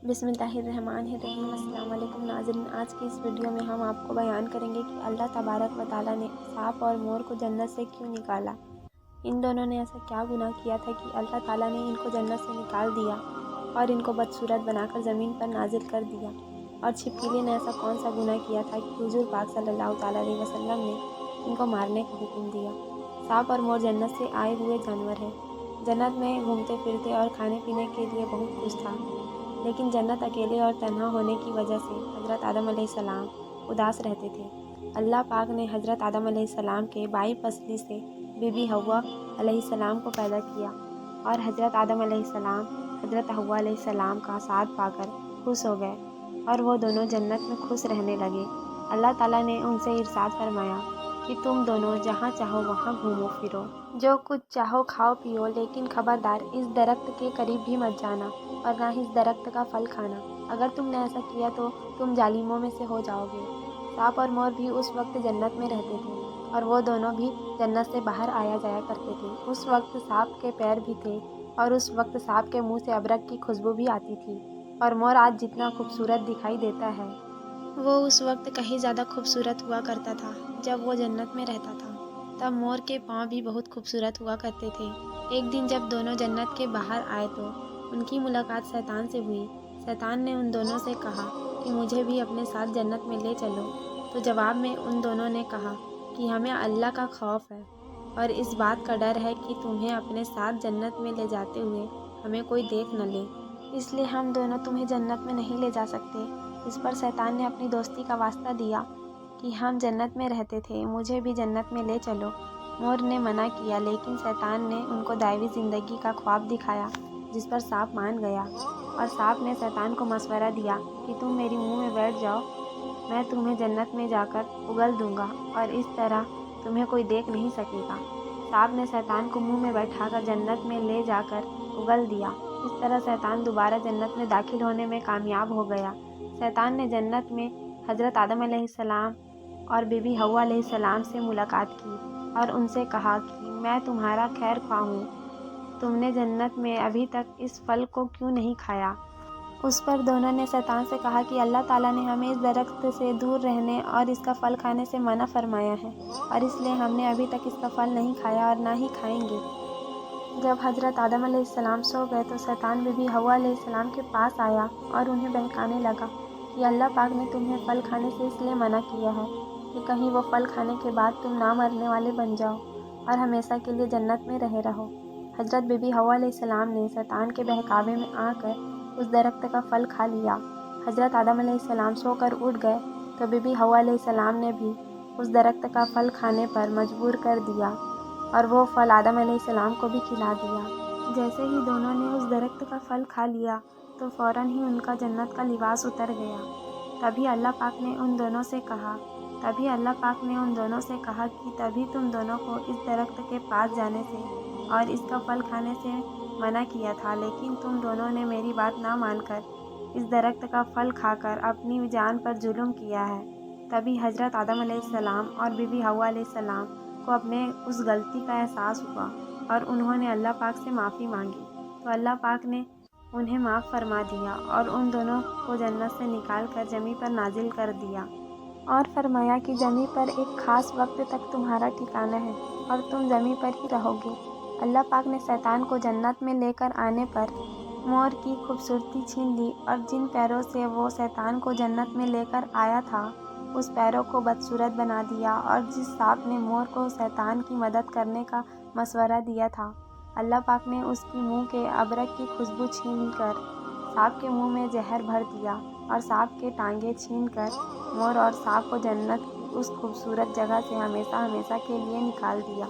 बिस्मिल्लाहिर्रहमानिर्रहीम। अस्सलाम वालेकुम नाज़रीन। आज की इस वीडियो में हम आपको बयान करेंगे कि अल्लाह तबारक व तआला ने सांप और मोर को जन्नत से क्यों निकाला। इन दोनों ने ऐसा क्या गुनाह किया था कि अल्लाह ताला ने इनको जन्नत से निकाल दिया और इनको बदसूरत बनाकर ज़मीन पर नाजिल कर दिया। और छिपकली ने ऐसा कौन सा गुनाह किया था कि हुज़ूर पाक सल्लल्लाहु ताला अलैहि वसल्लम ने इनको मारने का हुक्म दिया। सांप और मोर जन्नत से आए हुए जानवर हैं। जन्नत में घूमते फिरते और खाने पीने के लिए बहुत कुछ था, लेकिन जन्नत अकेले और तन्हा होने की वजह से हज़रत आदम अलैहिस्सलाम उदास रहते थे। अल्लाह पाक ने हज़रत आदम अलैहिस्सलाम के बाई पसली से बीबी हव्वा अलैहिस्सलाम को पैदा किया और हज़रत आदम अलैहिस्सलाम हज़रत हव्वा अलैहिस्सलाम का साथ पाकर खुश हो गए और वो दोनों जन्नत में खुश रहने लगे। अल्लाह ताला ने उनसे इरशाद फरमाया कि तुम दोनों जहाँ चाहो वहाँ घूमो फिरो, जो कुछ चाहो खाओ पियो, लेकिन खबरदार इस दरख्त के करीब भी मत जाना और ना ही इस दरख्त का फल खाना। अगर तुमने ऐसा किया तो तुम जालिमों में से हो जाओगे। सांप और मोर भी उस वक्त जन्नत में रहते थे और वो दोनों भी जन्नत से बाहर आया जाया करते थे। उस वक्त सांप के पैर भी थे और उस वक्त सांप के मुंह से अबरक की खुशबू भी आती थी। और मोर आज जितना खूबसूरत दिखाई देता है, वो उस वक्त कहीं ज़्यादा खूबसूरत हुआ करता था जब वो जन्नत में रहता था। तब मोर के पाँव भी बहुत खूबसूरत हुआ करते थे। एक दिन जब दोनों जन्नत के बाहर आए तो उनकी मुलाकात शैतान से हुई। शैतान ने उन दोनों से कहा कि मुझे भी अपने साथ जन्नत में ले चलो। तो जवाब में उन दोनों ने कहा कि हमें अल्लाह का खौफ है और इस बात का डर है कि तुम्हें अपने साथ जन्नत में ले जाते हुए हमें कोई देख न ले, इसलिए हम दोनों तुम्हें जन्नत में नहीं ले जा सकते। इस पर शैतान ने अपनी दोस्ती का वास्ता दिया कि हम जन्नत में रहते थे, मुझे भी जन्नत में ले चलो। मोर ने मना किया, लेकिन शैतान ने उनको दायवी ज़िंदगी का ख्वाब दिखाया, जिस पर सांप मान गया। और सांप ने शैतान को मशवरा दिया कि तुम मेरे मुंह में बैठ जाओ, मैं तुम्हें जन्नत में जाकर उगल दूंगा और इस तरह तुम्हें कोई देख नहीं सकेगा। सांप ने शैतान को मुंह में बैठाकर जन्नत में ले जाकर उगल दिया। इस तरह शैतान दोबारा जन्नत में दाखिल होने में कामयाब हो गया। शैतान ने जन्नत में हज़रत आदम अलैहिस्सलाम और बीबी हव्वा अलैहिस्सलाम से मुलाकात की और उनसे कहा कि मैं तुम्हारा खैर ख्वाह हूँ, तुमने जन्नत में अभी तक इस फल को क्यों नहीं खाया। उस पर दोनों ने शैतान से कहा कि अल्लाह ताला ने हमें इस दरख्त से दूर रहने और इसका फल खाने से मना फरमाया है और इसलिए हमने अभी तक इसका फल नहीं खाया और ना ही खाएंगे। जब हज़रत आदम अलैहिस्सलाम सो गए तो शैतान बीबी हव्वा अलैहिस्सलाम के पास आया और उन्हें बहकाने लगा कि अल्लाह पाक ने तुम्हें फल खाने से इसलिए मना किया है कि कहीं वो फल खाने के बाद तुम ना मरने वाले बन जाओ और हमेशा के लिए जन्नत में रहे रहो। हज़रत बीबी हव्वा अलैहिस्सलाम ने शैतान के बहकावे में आकर उस दरख्त का फल खा लिया। हज़रत आदम अलैहिस्सलाम सोकर उठ गए तो बीबी हव्वा अलैहिस्सलाम ने भी उस दरख्त का फल खाने पर मजबूर कर दिया और वो फल आदम अलैहिस्सलाम को भी खिला दिया। जैसे ही दोनों ने उस दरख्त का फल खा लिया तो फ़ौरन ही उनका जन्नत का लिबास उतर गया। तभी अल्लाह पाक ने उन दोनों से कहा कि तभी तुम दोनों को इस दरख्त के पास जाने से और इसका फल खाने से मना किया था, लेकिन तुम दोनों ने मेरी बात ना मानकर इस दरख्त का फल खाकर अपनी जान पर जुल्म किया है। तभी हज़रत आदम अलैहिस्सलाम और बीबी हव्वा अलैहिस्सलाम को अपने उस गलती का एहसास हुआ और उन्होंने अल्लाह पाक से माफ़ी मांगी तो अल्लाह पाक ने उन्हें माफ़ फरमा दिया और उन दोनों को जन्नत से निकाल कर ज़मीन पर नाजिल कर दिया और फरमाया कि ज़मीन पर एक ख़ास वक्त तक तुम्हारा ठिकाना है और तुम ज़मीन पर ही रहोगे। अल्लाह पाक ने शैतान को जन्नत में लेकर आने पर मोर की खूबसूरती छीन ली और जिन पैरों से वो शैतान को जन्नत में लेकर आया था उस पैरों को बदसूरत बना दिया। और जिस सांप ने मोर को शैतान की मदद करने का मशवरा दिया था, अल्लाह पाक ने उसकी मुंह के अबरक की खुशबू छीन कर सांप के मुंह में जहर भर दिया और सांप के टांगे छीन कर मोर और सांप को जन्नत की उस खूबसूरत जगह से हमेशा हमेशा के लिए निकाल दिया।